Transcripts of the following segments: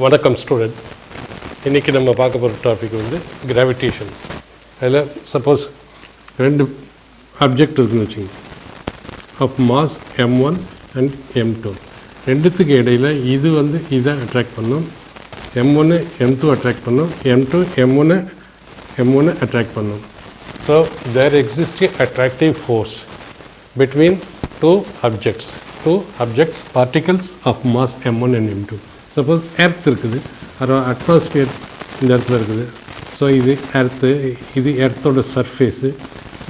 வணக்கம் ஸ்டூடெண்ட். இன்றைக்கி நம்ம பார்க்க போகிற டாபிக் வந்து கிராவிடேஷன். அதில் சப்போஸ் ரெண்டு ஆப்ஜெக்ட் இருக்குன்னு வச்சுக்கோங்க, of mass m1 and m2. ரெண்டுத்துக்கு இடையில் இது வந்து இதை அட்ராக்ட் பண்ணும், m1 m2 அட்ராக்ட் பண்ணும், m2 m1 அட்ராக்ட் பண்ணும். So there exist attractive force between two objects particles of mass m1 and m2. Suppose earth இருக்குது, அட்மாஸ்பியர் இந்த இடத்துல இருக்குது. ஸோ இது எர்த்து, இது எர்த்தோட சர்ஃபேஸு.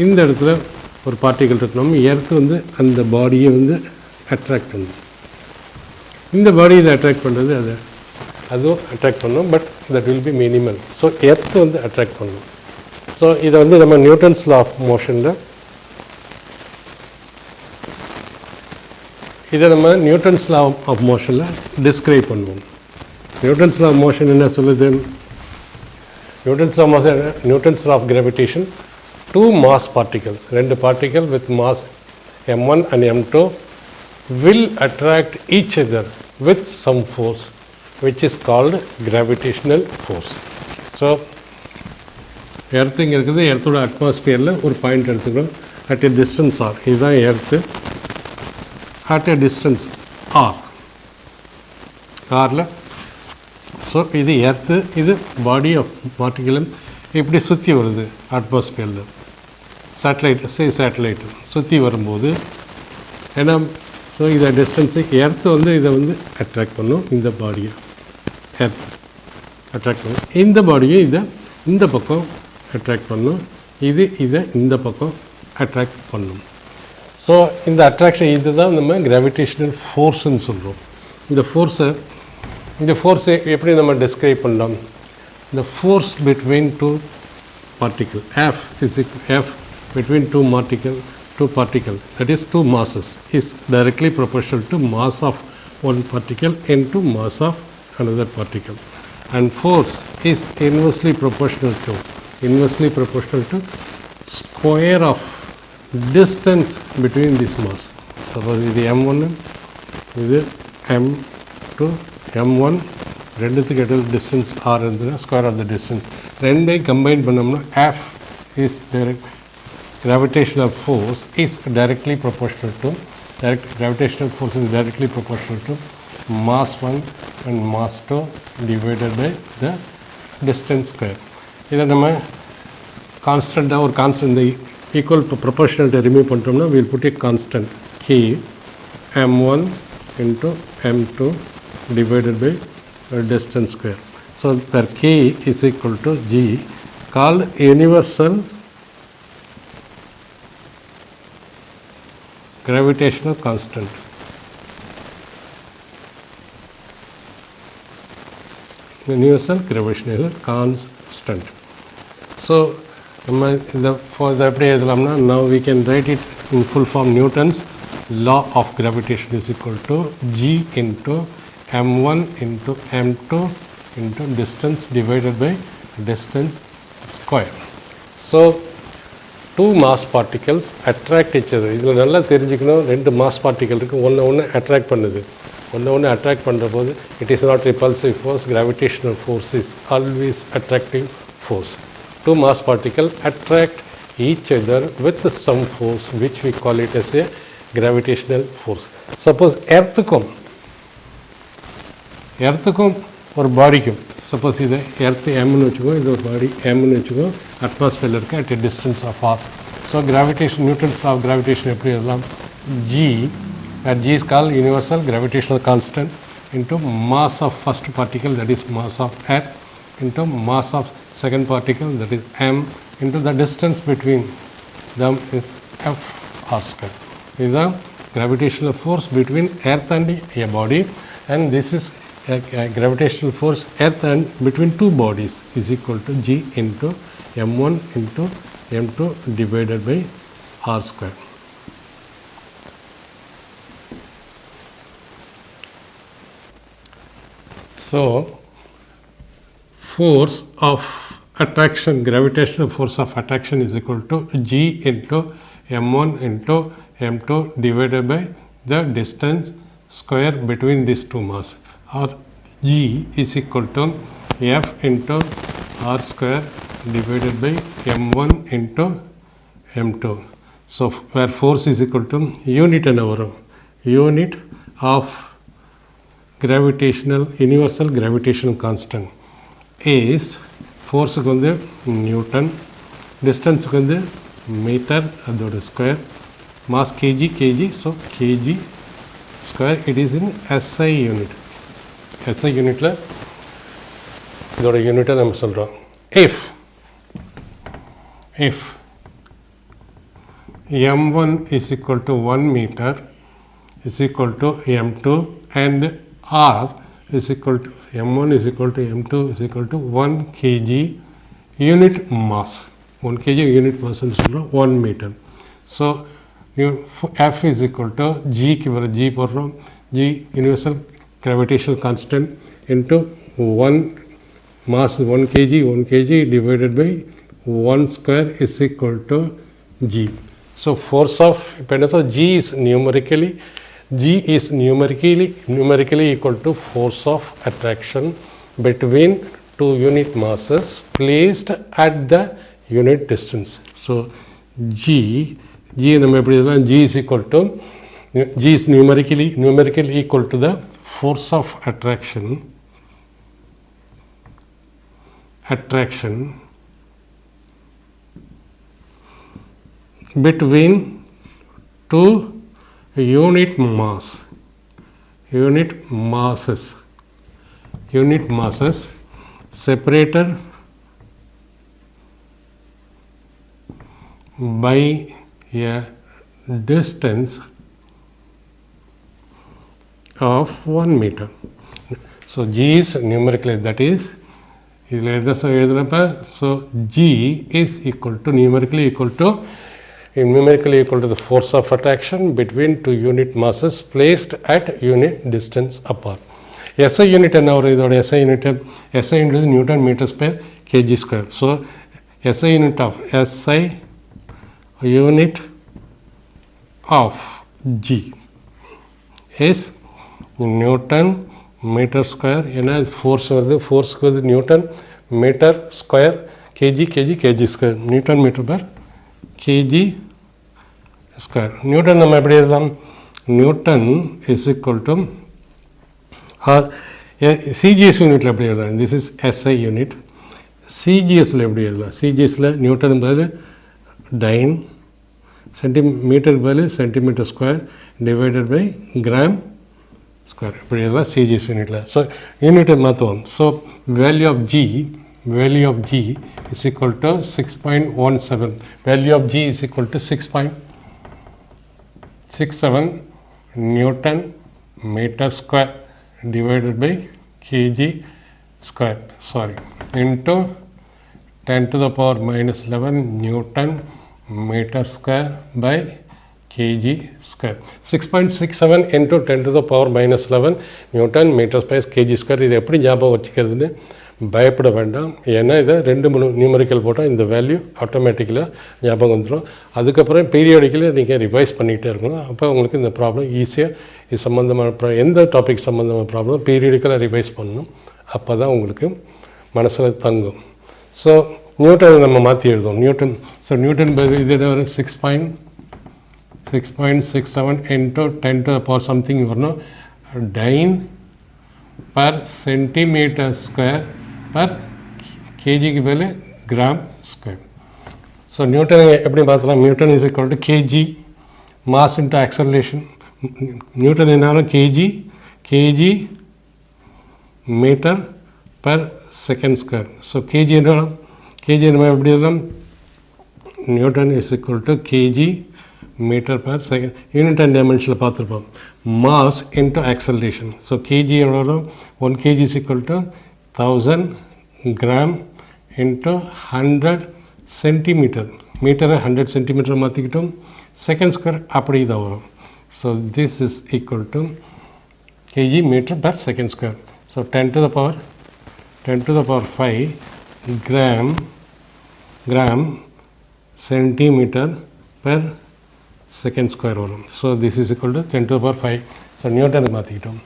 இந்த இடத்துல ஒரு பார்ட்டிகல் இருக்கணும். எர்த்து வந்து அந்த பாடியை வந்து அட்ராக்ட் பண்ணுது. இந்த பாடி இதை அட்ராக்ட் பண்ணுறது, அதுவும் அட்ராக்ட் பண்ணும், but that will be minimal. So earth வந்து அட்ராக்ட் பண்ணும். ஸோ இதை வந்து நம்ம நியூட்டன்ஸ் லா ஆஃப் மோஷனில் இதை நம்ம நியூட்டன்ஸ் லா ஆஃப் மோஷனில் டிஸ்கிரைப் பண்ணுவோம். நியூட்டன்ஸ் லா ஆஃப் மோஷன் என்ன சொல்லுது? Newton's law of gravitation, two mass particles, ரெண்டு particle with mass m1 and m2 will attract each other with some force which is called gravitational force. So earth இங்கே இருக்குது, எர்த்தோட அட்மாஸ்பியரில் ஒரு point எடுத்துக்கிறோம் at a distance R. இதுதான் earth at a distance r. So இது earth, இது body of பார்ட்டிகலும் இப்படி சுற்றி வருது அட்மாஸ்பியரில். சேட்டலைட்டு சுற்றி வரும்போது ஏன்னா, ஸோ இதை டிஸ்டன்ஸு எர்த்து வந்து இதை வந்து அட்ராக்ட் பண்ணும், இந்த பாடியை எர்த் அட்ராக்ட் பண்ணும். இந்த பாடியை இதை இந்த பக்கம் அட்ராக்ட் பண்ணும், இதை இந்த பக்கம் அட்ராக்ட் பண்ணும். ஸோ இந்த அட்ராக்ஷன் இது தான் நம்ம கிராவிடேஷனல் ஃபோர்ஸுன்னு சொல்கிறோம். இந்த ஃபோர்ஸை எப்படி நம்ம டிஸ்கிரைப் பண்ணலாம்? இந்த force between two particle, F between two particle, that is two masses, is directly proportional to mass of one particle into mass of another particle, and force is inversely proportional to square of distance between this mass. Suppose இது m1, இது m2, m1 ரெண்டுத்துக்கு இடையில் distance r இருந்ததுன்னா square of the distance. ரெண்டையும் combine பண்ணோம்னா F is direct gravitational force is directly proportional to mass 1 and mass 2 divided by the distance square. இதை நம்ம கான்ஸ்டண்ட்டாக ஒரு கான்ஸ்டன்ட் equal proportionality remove பண்ணிட்டோம்னா we'll put a constant k m1 into m2 divided by distance square. So where k is equal to g, called universal gravitational constant. Universal gravitational constant. So for the எப்படி எழுதலாம்னா, now we can write it in full form. Newton's law of gravitation is equal to g into m1 into m2 into distance divided by distance square. So two mass particles attract each other. இதில் நல்லா தெரிஞ்சுக்கணும், ரெண்டு mass particle இருக்குது, ஒன்று attract பண்ணுது. ஒன்று attract பண்ணுற போது it is not repulsive force. Gravitational force is always attractive force. Two mass particles attract each other with some force which we call it as a gravitational force. Suppose எர்த்துக்கும் ஒரு பாடிக்கும், suppose இது earth எம்னு வச்சுக்கோ, இது ஒரு பாடி எம்னு வச்சுக்கோ, அட்மாஸ்பியரில் இருக்க at a distance of r. So gravitation, Newton's law of gravitation எப்படி எழுதலாம்? G is called universal gravitational constant into mass of first particle, that is mass of earth, into mass of second particle, that is m, into the distance between them is f r square. This is the gravitational force between earth and a body, and this is a gravitational force earth and between two bodies is equal to g into m1 into m2 divided by r square. So force of attraction, gravitational force of attraction is equal to g into m1 into m2 divided by the distance square between these two mass, or G is equal to F into R square divided by M1 into M2. So where force is equal to unit and hour, unit of gravitational universal gravitational constant is force க்கு வந்து Newton, டிஸ்டன்ஸுக்கு வந்து metre அதோட square, mass KG KG, so KG square. It is in SI unit. SI யூனிட்டில் இதோட யூனிட்டை நம்ம சொல்கிறோம். if m1 is equal to 1 meter is equal to m2 and r is equal to m1 is equal to m2 is equal to 1 kg unit mass. 1 kg unit mass ன்னு சொல்கிறோம், 1 meter. So F is equal to G க்கு வர G போடுறோம், G universal gravitational constant into 1 mass 1 kg divided by 1 square is equal to G. So force of G is numerically equal to force of attraction between two unit masses placed at the unit distance. So G நம்ம எப்படி எழுதலாம்? G is equal to G is numerically equal to the force of attraction between two unit masses separated by a distance of 1 meter. So G is numerically, that is இதில் எதாவது எழுதுகிறப்ப, so G is equal to numerically equal to the force of attraction between two unit masses placed at unit distance apart. SI unit என்ன வரும்? இதோட SI unit is Newton meters per kg square. So SI unit of G is Newton meter square. ஏன்னா force வருது, ஃபோர்ஸ்க்கு வந்து newton metre square, kg square, newton metre per kg square. Newton நம்ம எப்படி எழுதலாம்? Newton is equal to CGS யூனிட்டில் எப்படி எழுதலாம்? This is SI unit. சிஜிஎஸ்சில் எப்படி எழுதலாம்? சிஜிஎஸ்சில் நியூட்டன் பதில் டைன், சென்டிமீட்டர் பதில் centimetre square divided by gram square, இப்படி எழுதலாம் சிஜிஎஸ் யூனிட்டில். ஸோ யூனிட்டை மாற்றுவோம். So value of G is equal to 6.17. Value of G is equal to 6.67 Newton meter square divided by kg square, into 10 to the power minus 11 Newton meter square by kg square. 6.67 into 10 to the power minus 11 Newton meter per kg square. இது எப்படி ஞாபகம் வச்சுக்கிறதுன்னு பயப்பட வேண்டாம். ஏன்னா இதை 2-3 numerical போட்டால் இந்த value ஆட்டோமேட்டிக்கலாக ஞாபகம் வந்துடும். அதுக்கப்புறம் பீரியாடிக்கலி நீங்கள் ரிவைஸ் பண்ணிகிட்டே இருக்கணும். அப்போ உங்களுக்கு இந்த ப்ராப்ளம் ஈஸியாக, இது சம்மந்தமான எந்த டாபிக் சம்மந்தமான ப்ராப்ளம் பீரியடிக்கலாக ரிவைஸ் பண்ணணும். அப்போ தான் உங்களுக்கு மனசில் தங்கும். ஸோ நியூட்டன் நம்ம மாற்றி எழுதுவோம். நியூட்டன் இது என்ன வரும்? 6.67 into 10 to the power something வரணும், dyne per centimetre square per கேஜிக்கு பதில் கிராம் ஸ்கொயர். ஸோ நியூட்டன் எப்படி பார்த்தலாம்? Newton is equal to kg mass into acceleration. Newton என்னாலும் kg metre per second square. So kg என்ன நம்ம எப்படி எழுதலாம்? Newton is equal to kg metre per second. Unit and டைமென்ஷனில் பார்த்துருப்போம். Mass into acceleration. So kg எவ்வளோ வரும்? 1 kg is equal to 1000 gram into 100 centimeter. மீட்டரை 100 சென்டிமீட்டர் மாற்றிக்கிட்டோம், செகண்ட் ஸ்கொயர் அப்படி தான் வரும். So this is equal to kg metre per second square. So 10 to the power 5 gram centimeter per second square வரும். So this is equal to 10 to the power 5. So நியூட்டனுக்கு மாற்றிக்கிட்டோம்.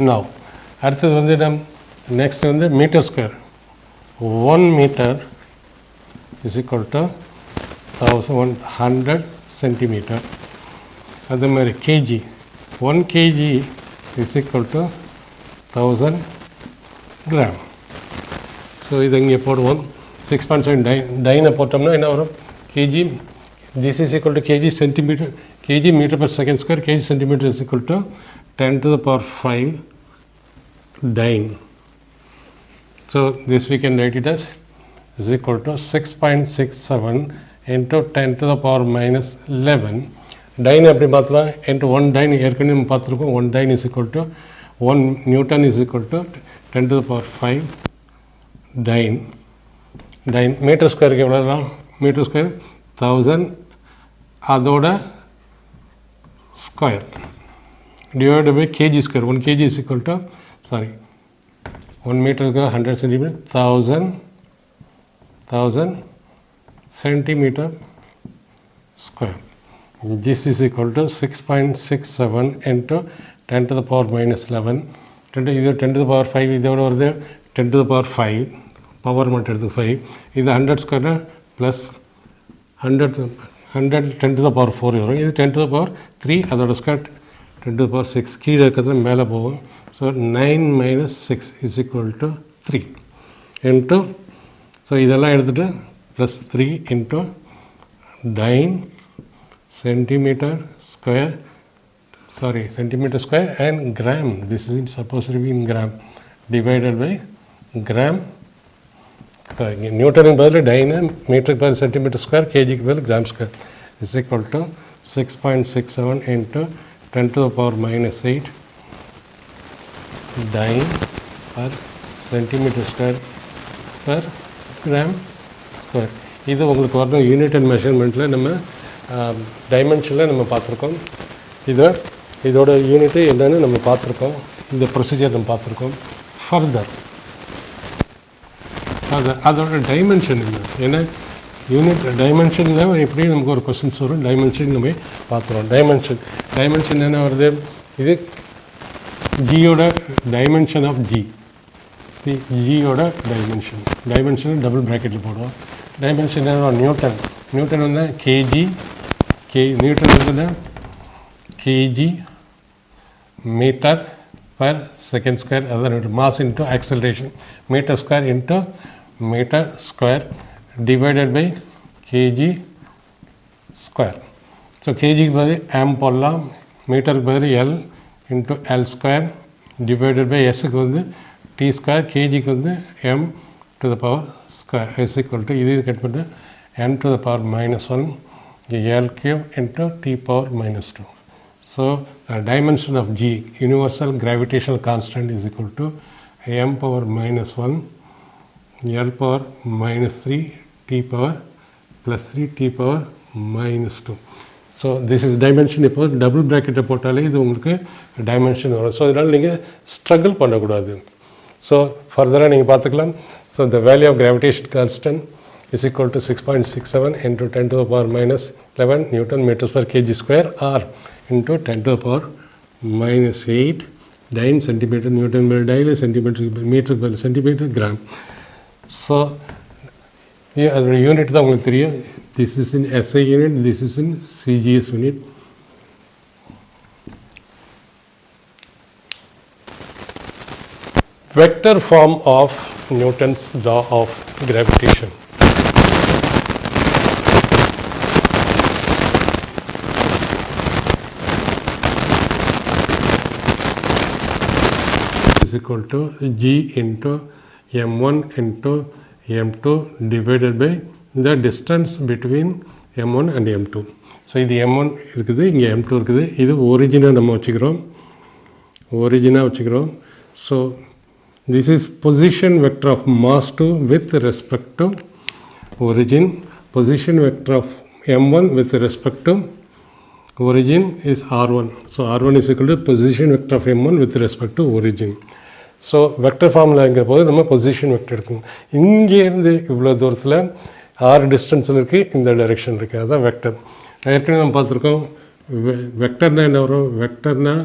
Now அடுத்தது வந்து next வந்து metre square. 1 metre is equal to 1100 centimetre. அதே மாதிரி kg, 1 kg is equal to 1000 gram. So இதை இங்கே போடுவோம். 6.7 டைனை போட்டோம்னா என்ன வரும்? Kg, this is equal to kg centimetre, kg metre per second square, kg centimetre is equal to 10 to the power 5 dyne. So this we can write it as is equal to 6.67 into 10 to the power minus 11. Dyne எப்படி மாற்றலாம்? into 1 dyne ஏற்கனவே நம்ம பார்த்துருக்கோம். 1 dyne is equal to 1 Newton is equal to 10 to the power 5 dyne. Dyne metre ஸ்கொயருக்கு எவ்வளோதான்? Metre square 1000 அதோட square divided by kg square. 1 kg is equal to, sorry, 1 meter is 100 centimeter, 1000 centimeter square. This is equal to 6.67 into 10 to the power minus 11. 10 to the power 5 இதோட வருது 10 to the power 5, power மட்டும் எடுத்து 5. இது 100 square plus 100 10 to the power 4 வரும். இது 10 to the power 3 அதோட square 10 to the power 6 கீழே இருக்கிறது மேலே போகும். So 9 minus 6 is equal to 3 into, so இதெல்லாம் எடுத்துகிட்டு plus 3 into dyne centimeter square, sorry, centimeter square and gram, this is supposed to be in gram, divided by gram. நியூட்டனுக்கு பதில் டைனு, மீட்டருக்கு பதில் centimetre square, கேஜிக்கு பதில் gram square is equal to 6.67 into 10 to the power minus 8 dyne per centimeter square per gram square. இது உங்களுக்கு வரணும் unit and மெஷர்மெண்ட்டில் நம்ம டைமென்ஷனில் நம்ம பார்த்துருக்கோம். இதோட யூனிட்டு என்னன்னு நம்ம பார்த்துருக்கோம். இந்த ப்ரொசீஜர் நம்ம பார்த்துருக்கோம். ஃபர்தர் அதோட டைமென்ஷன் என்ன? ஏன்னா யூனிட் டைமென்ஷனில் எப்படி நமக்கு ஒரு கொஸ்டின்ஸ் வரும். டைமென்ஷன் நம்ம பார்த்துருவோம். டைமென்ஷன் என்ன வருது? இது ஜியோட டைமென்ஷன் ஆஃப் ஜி. ஜியோட டைமென்ஷன் டபுள் ப்ராக்கெட்டில் போடுவோம். டைமென்ஷன் என்ன? நியூட்டன் வந்து கேஜி, நியூட்டன் வந்து kg metre per second square, அதான் mass into acceleration, metre square into metre square divided by kg square. So kg க்கு பதில் m போடலாம், மீட்டருக்கு பதில் l into l square divided by s க்கு வந்து t square, kg க்கு வந்து m to the power square is equal to, இது கட் பண்ணி n to the power minus 1 l cube into t power minus 2. So the dimension of g, universal gravitational constant, is equal to m power minus 1 l power minus 3 t power plus 3 t power minus 2. So this is dimension. இப்போ double ப்ராக்கெட்டை போட்டாலே இது உங்களுக்கு dimension வரும். So இதனால் நீங்கள் struggle பண்ணக்கூடாது. So ஃபர்தராக நீங்கள் பார்த்துக்கலாம். So the value of gravitation constant is equal to 6.67 into 10 to the power minus 11 newton metres per kg square or into 10 to the power minus 8 dyne centimetre, newton per dyne centimetre, மீட்டருக்கு பதில் centimetre, gram. So அதோட unit தான் உங்களுக்கு தெரியும். This is in SI unit, this is in CGS unit. Vector form of Newton's law of gravitation. Is equal to G into m1 into m2 divided by the distance between m1 and m2. So இது m1 இருக்குது, இங்கே m2 இருக்குது. இது ஒரிஜினாக நம்ம வச்சுக்கிறோம். So this is position vector of mass 2 with respect to origin. Position vector of m1 with respect to origin is r1. So r1 is equal to position vector of m1 with respect to origin. So vector ஃபார்முலாங்கிற போது நம்ம position vector எடுக்கணும். இங்கேருந்து இவ்வளோ தூரத்தில் ஆறு டிஸ்டன்ஸில் இருக்குது, இந்த டைரெக்ஷன் இருக்குது, அதுதான் வெக்டர். ஏற்கனவே நம்ம பார்த்துருக்கோம். வெக்டர்னால் என்ன வரும்? வெக்டர்னால்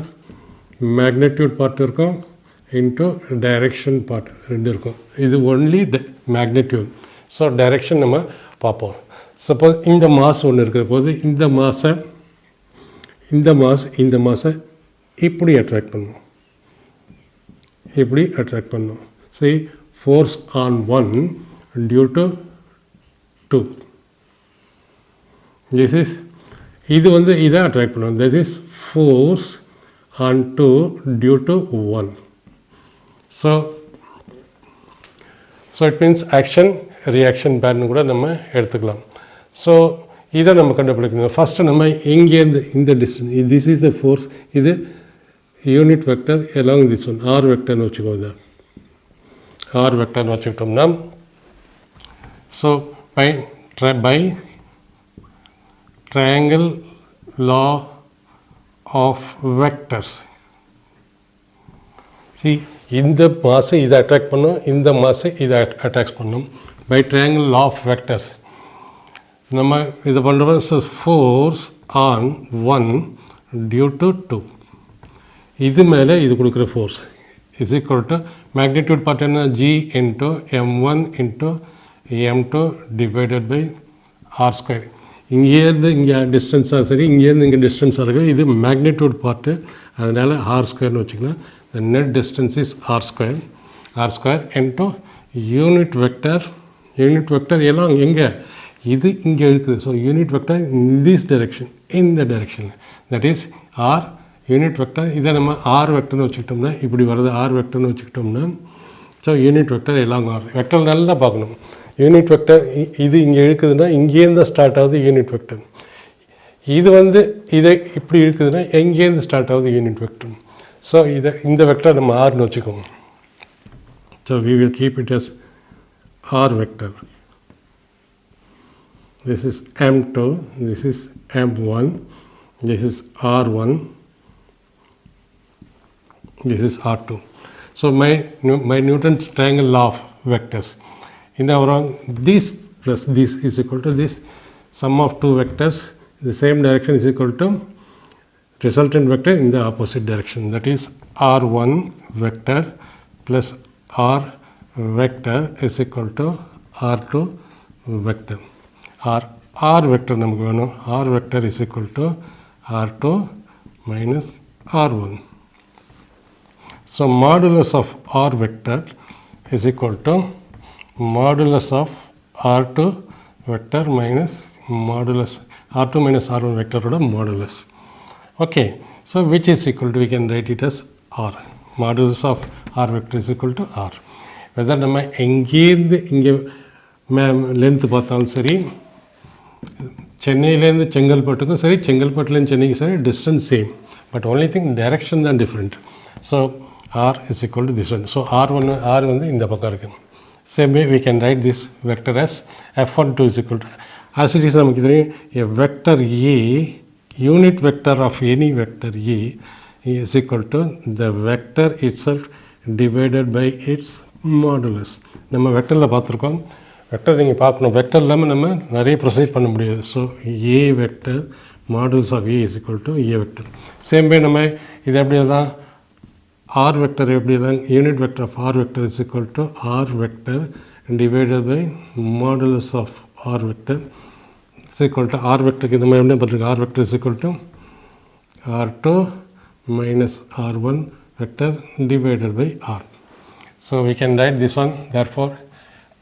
மேக்னெட்யூட் பார்ட் இருக்கும் இன்ட்டு டைரெக்ஷன் பார்ட் ரெண்டு இருக்கும். இது ஒன்லி மேக்னெட்யூட். ஸோ டைரெக்ஷன் நம்ம பார்ப்போம். சப்போஸ் இந்த மாஸ் ஒன்று இருக்கிற போது இந்த மாஸை இப்படி அட்ராக்ட் பண்ணும், இப்படி அட்ராக்ட் பண்ணும். See, force on 1 due to 2. This is இது வந்து இதை அட்ராக்ட் பண்ணும். This is force on 2 due to 1. So it means action reaction pattern கூட நம்ம எடுத்துக்கலாம். ஸோ இதை நம்ம கண்டுபிடிக்கணும். ஃபஸ்ட்டு நம்ம இங்கேருந்து இந்த distance, this is the force, இது unit vector along this one R வெக்டர்னு வச்சுக்கோங்க. ஆர் வெக்டர்னு வச்சுக்கிட்டோம்னா so by triangle law of vectors, see இந்த மாஸை இதை அட்ராக்ட் பண்ணும், இந்த மாஸை இதை அட்ராக்ட் பண்ணும். By triangle law of vectors நம்ம இதை பண்ணுறோம். So force on 1 due to 2, இது மேலே இது கொடுக்குற force is equal to magnitude part என்ன, G into m1 into m2 divided by R square. இங்கேருந்து இங்கே டிஸ்டன்ஸாக சரி, இங்கேருந்து இங்கே டிஸ்டன்ஸாக இருக்குது. இது மேக்னிடியூட் பார்ட்டு, அதனால் ஆர் ஸ்கொயர்னு வச்சுக்கலாம். The net distance is R square into unit vector. Unit vector எல்லாம் எங்கே, இது இங்கே இருக்குது. So unit vector in this direction, இந்த டைரெக்ஷனில், that is R unit vector. இதை நம்ம ஆர் வெக்டர்னு வச்சுக்கிட்டோம்னா இப்படி வருது, ஆர் வெக்டர்னு வச்சுக்கிட்டோம்னா ஸோ யூனிட் வெக்டர் எல்லாம் ஆர் வெக்டர் நல்லா பார்க்கணும். யூனிட் வெக்டர் இது இங்கே இருக்குதுன்னா இங்கேருந்து ஸ்டார்ட் ஆகுது யூனிட் வெக்டர். இது வந்து இதை இப்படி இருக்குதுன்னா எங்கேருந்து ஸ்டார்ட் ஆகுது யூனிட் வெக்டர். ஸோ இந்த வெக்டர் நம்ம ஆர்னு வச்சுக்கோங்க. So we will keep it as r vector. This is m2, this is m1, this is r1, this is r2. So my Newton's triangle law of vectors, in our this plus this is equal to this, sum of two vectors the same direction is equal to resultant vector in the opposite direction, that is r1 vector plus r vector is equal to r2 vector. R vector நமக்கு வேணும். R vector is equal to R2 minus R1. So modulus of R vector is equal to modulus of R2 vector minus modulus R2 minus R1 vector oda modulus. Okay, so which is equal to, we can write it as R. Modulus of R vector is equal to R. Whether நம்ம எங்கேருந்து இங்கே length பார்த்தாலும் சரி, சென்னையிலேருந்து செங்கல்பட்டுக்கும் சரி, செங்கல்பட்டுலேருந்து சென்னைக்கு சரி, distance same, but only thing direction தான் different. So R is equal to this one. So R வந்து இந்த பக்கம் இருக்குது. Same way we can write this vector as f12 is equal to, as it is நமக்கு தெரியும், a vector A, unit vector of any vector A is equal to the vector itself divided by its modulus. நம்ம வெக்டரில் பார்த்துருக்கோம். Vector நீங்கள் பார்க்கணும், vector இல்லாமல் நம்ம நிறைய proceed பண்ண முடியாது. So A vector modulus of A is equal to A vector. Same way நம்ம இது எப்படி தான் ஆர் வெக்டர் எப்படி தான் unit vector of R vector is equal to R vector divided by modulus of R vector is equal to R வெக்டருக்கு இந்த மாதிரி என்ன பண்ணுறது, R vector is equal to R2 minus R1 vector divided by R. So we can write this one, therefore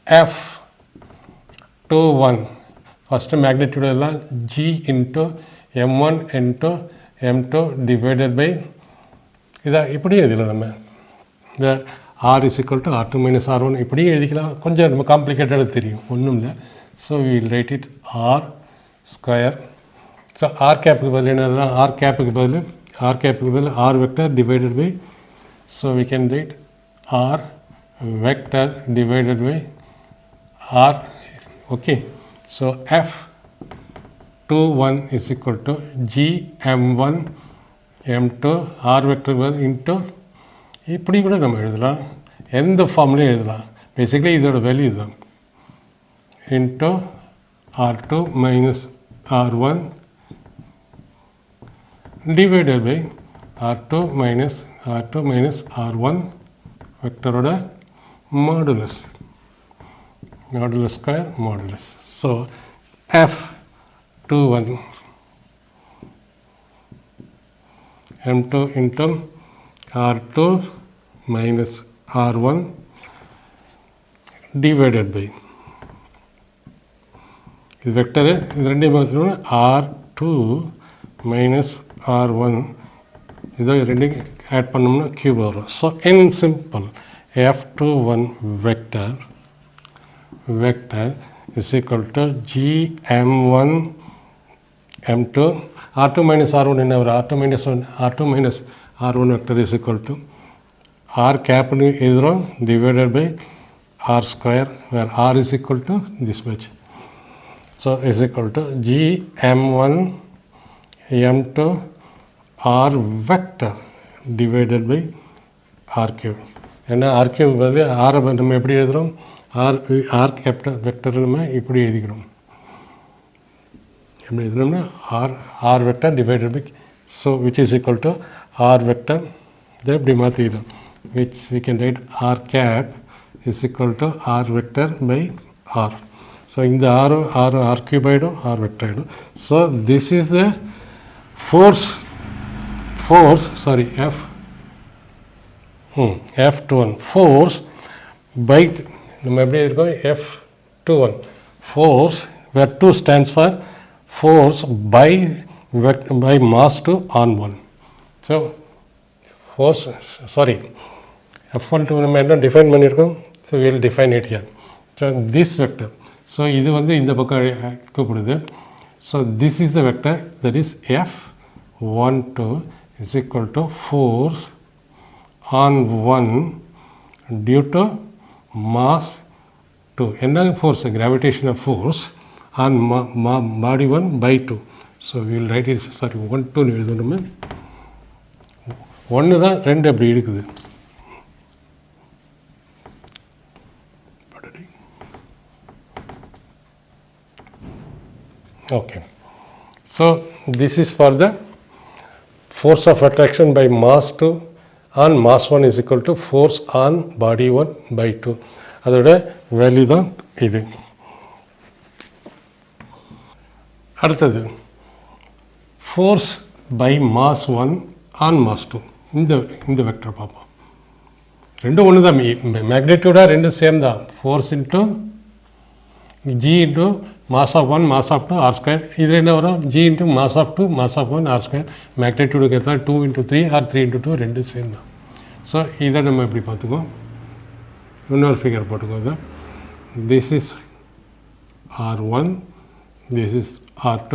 F21 first magnitude எல்லாம் G into M1 into M2 divided by இதை இப்படி எழுதிக்கலாம். நம்ம இந்த R is equal to R2 minus R1 இப்படி எழுதிக்கலாம். கொஞ்சம் நம்ம காம்ப்ளிகேட்டடாக தெரியும், ஒன்றும் இல்லை. So we will write it R square. So R கேப்புக்கு பதில் என்ன, ஆர் கேப்புக்கு பதில் R vector divided by, so we can write R vector divided by R. Okay, so F21 is equal to GM1 M2 R vector into இப்படி கூட நம்ம எழுதலாம், எந்த ஃபார்ம்லேயும் எழுதலாம். பேசிக்கலி இதோட வேல்யூ தான் into R2 minus R1 divided by R2 minus R1 வெக்டரோட modulus square modulus. So F21 M2 into R2 minus R1 divided by இது வெக்டர் இது ரெண்டையும் பார்த்தீங்கன்னா R2 minus R1 இதோ ரெண்டையும் ஆட் பண்ணோம்னா கியூப் வரும். So in simple F21 vector is equal to GM1 M2 R2 minus R1 என்ன வரும் R2 minus R1 vector is equal to R cap எழுதுகிறோம் divided by R square where R is equal to this much. So is equal to GM1 M2 R vector divided by R cube. ஏன்னா R cube பதில் R நம்ம எப்படி எழுதுகிறோம் R capital vector நம்ம இப்படி எழுதிக்கிறோம். எப்படி எழுதுகிறோம்னா R vector divided by so which is equal to R vector இதை இப்படி மாற்றிக்கிறோம் which we can write R cap is equal to R vector by R. So இந்த R cube ஆகிடும் R vector ஆகிடும். So this is the force sorry F21 force by நம்ம எப்படி இருக்கோம் F21 force where 2 stands for force by mass 2 on 1. So force sorry F12 நம்ம என்ன define பண்ணியிருக்கோம். So we will define it here. So this vector so இது வந்து இந்த பக்கம் கூப்பிடுது. So this is the vector that is F12 is equal to force on 1 due to mass 2 என்ன force gravitational force on body 1 by 2. So we will write it sorry 1 2 எழுதணுமே 1 தான் 2 அப்படி இருக்குது. Okay. So this is for the force of attraction by mass 2 on mass 1 is equal to force on body 1 by 2. அதோட value தான் இது. அடுத்தது force by mass 1 on mass 2 இந்த vector பார்ப்போம். ரெண்டும் ஒன்று தான் மேக்னிடியூடாக ரெண்டும் சேம் தான் force into G into mass of 1 mass of 2 R square இதில் என்ன வரும் G into mass of 2 mass of 1 R square மேக்னிடியூடுக்கு எத்தனை 2 into 3 or 3 into 2 ரெண்டு சேம் தான். ஸோ இதை நம்ம எப்படி பார்த்துக்கோம் இன்னொரு ஃபிகர் போட்டுக்கோங்க. This is R1 this is R2.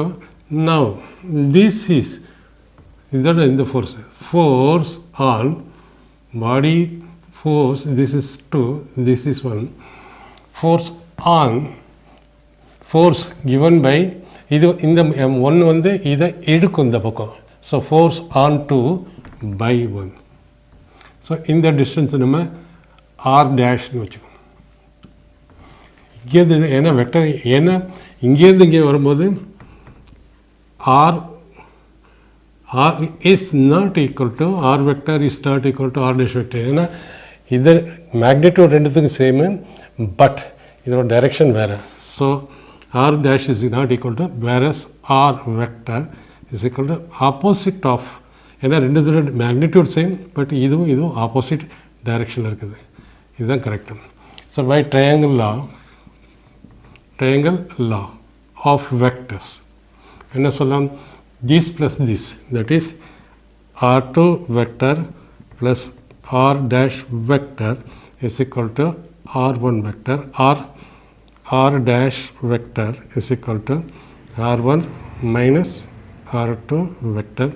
Now this is இதோட இந்த force on body force this is 2 this is 1 force on force given by இது இந்த 1 வந்து இதை இழுக்கும் இந்த பக்கம். So force on 2 by 1. So இந்த டிஸ்டன்ஸ் நம்ம R டேஷ்னு வச்சுக்கோம். இங்கேருந்து ஏன்னா வெக்டர் ஏன்னா இங்கேருந்து இங்கே வரும்போது R is not equal to R vector is not equal to R dash vector. ஏன்னா இது மேக்னிடியூட் ரெண்டுத்துக்கும் சேமு பட் இதோட டைரெக்ஷன் வேறு. So R dash is not equal to whereas R vector is equal to opposite of ஏன்னா ரெண்டு magnitude same but இதுவும் opposite டைரெக்ஷனில் இருக்குது. இதுதான் correct. So by triangle law of vectors என்ன சொல்லலாம் this plus this that is R2 vector plus R dash vector is equal to R1 vector R dash vector is equal to R1 minus R2 vector.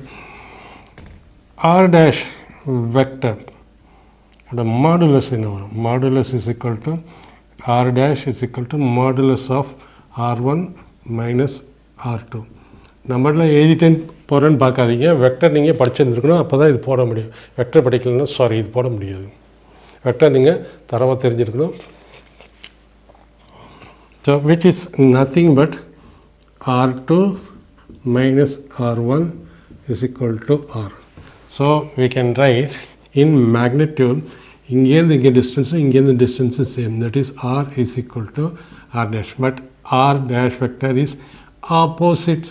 R dash vector the modulus என்ன வரும் modulus is equal to R dash is equal to modulus of R1 minus R2. நம்மளாம் எழுதிட்டேன்னு போகிறேன்னு பார்க்காதீங்க. Vector நீங்கள் படிச்சுருந்துருக்கணும் அப்போ தான் இது போட முடியும். வெக்டர் படிக்கலன்னா இது போட முடியாது. வெக்டர் நீங்கள் தரவாக தெரிஞ்சிருக்கணும். So which is nothing but R2 minus R1 is equal to R. So we can write in magnitude, இங்கேருந்து இங்கே distance, இங்கேருந்து distance same, that is r is equal to r dash, but r dash vector is opposite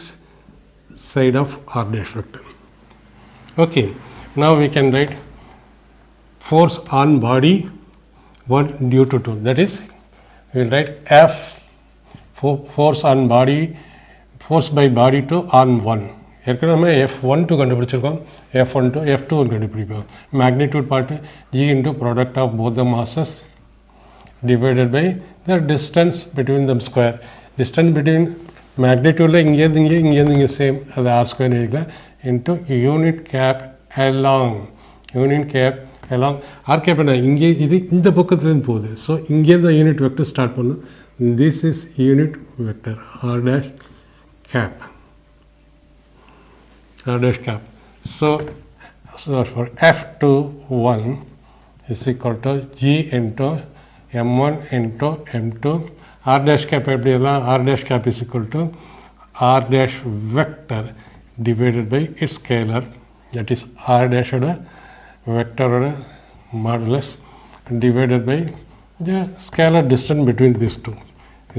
side of r dash vector. Okay, now we can write force on body 1 due to 2, that is we will write F force on body, force by body to on 1. ஏற்கனவே நம்ம F12 கண்டுபிடிச்சிருக்கோம், F12 F2 கண்டுபிடிப்போம். Magnitude part G into product of both the masses divided by the distance between them square. Distance between magnitudeல இங்கேருந்து இங்கே same, அது r square எழுதிக்கலாம், into unit cap along, unit cap along r cap என்ன இங்கே இது இந்த பக்கத்துலேருந்து போகுது. ஸோ இங்கேருந்து யூனிட் வெக்டர் ஸ்டார்ட் பண்ணும். This is unit vector r dash cap, r dash cap. So for F21 is equal to G into M1 into M2. R dash cap எப்படி எல்லாம், R dash cap is equal to R dash vector divided by its scalar, that is R dash ஓட vector ஓட modulus divided by the scalar distance between these two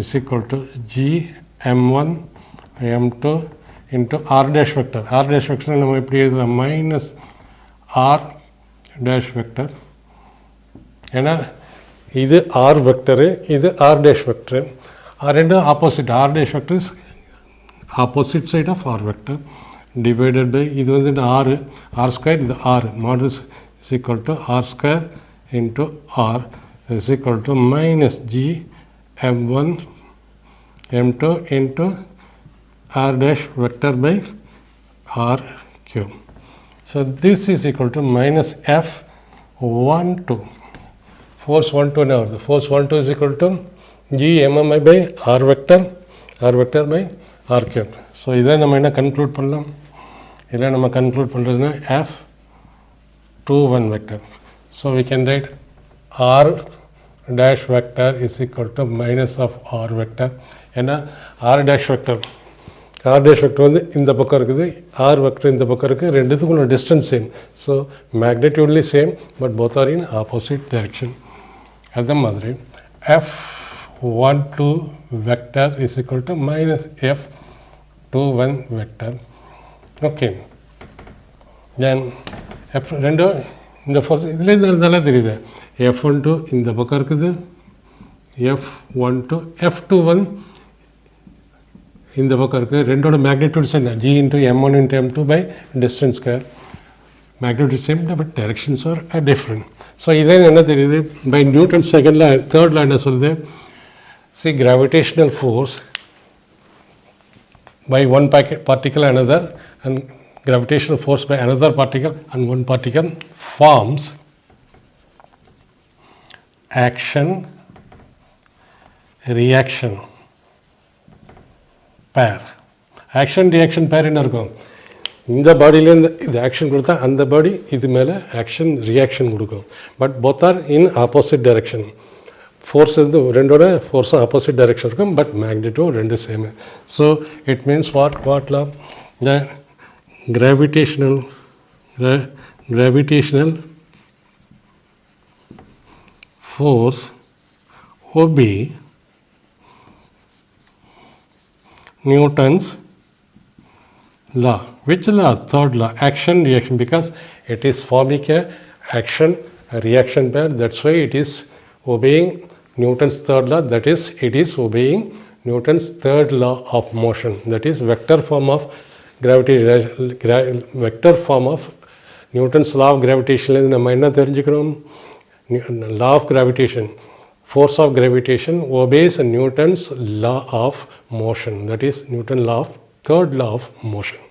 is equal to G M1 M2 into R dash vector. R dash vector நம்ம எப்படி எழுதலாம், minus R dash vector. ஏன்னா இது R vector, இது R dash vector. ரெண்டு opposite, R dash vector is opposite side of R vector divided by இது வந்து R square, இது R modulus is equal to R square into R is equal to minus G M1 M2 into R dash vector by R cube. So this is equal to minus F12. Force 12 now. The force 12 is equal to G MMI by R vector by R cube. So இதை நம்ம என்ன conclude பண்ணலாம், இதில் நம்ம conclude பண்ணுறதுன்னா F21 vector. So we can write R dash vector is equal to minus of R vector. ஏன்னா R dash vector வந்து இந்த பக்கம் இருக்குது, R vector இந்த பக்கம் இருக்குது, ரெண்டுத்துக்குள்ள டிஸ்டன்ஸ் சேம். ஸோ மேக்னிடியூட்லி same, but both are in opposite direction. அதே மாதிரி F12 vector is equal to minus F21 vector. Okay, then ரெண்டும் இந்த ஃபோர்ஸ் இதுலேருந்து நல்லா தெரியுது. F12 இந்த பக்கம் இருக்குது, F12 F21 இந்த பக்கம் இருக்குது. ரெண்டோட மேக்னிடியூட்ஸ் என்ன, G into M1 into M2 by distance square. Magnitude same, but directions are different. So இதே என்ன தெரியுது, by Newton second law, third law என்ன சொல்லுது, see gravitational force by one particle another and gravitational force by another particle and one particle forms action reaction pair. Action reaction பேர் என்ன இருக்கும், இந்த பாடியிலேருந்து இது ஆக்ஷன் கொடுத்தா அந்த பாடி இது மேலே ஆக்ஷன் ரியாக்ஷன் கொடுக்கும். But both are in opposite direction. Force இருந்து ரெண்டோட ஃபோர்ஸும் ஆப்போசிட் டைரக்ஷன் இருக்கும், பட் மேக்னிடியூட் ரெண்டு சேமு. ஸோ இட் மீன்ஸ் வாட்ல the gravitational force obey Newton's law. Which law? Third law, action reaction, because it is forming a action reaction pair. That's why it is obeying Newton's third law. That is, it is obeying Newton's third law of motion. That is vector form of vector form of Newton's law of gravitation. நம்ம என்ன தெரிஞ்சுக்கிறோம், law of gravitation, force of gravitation obeys Newton's law of motion. That is Newton's law of third law of motion.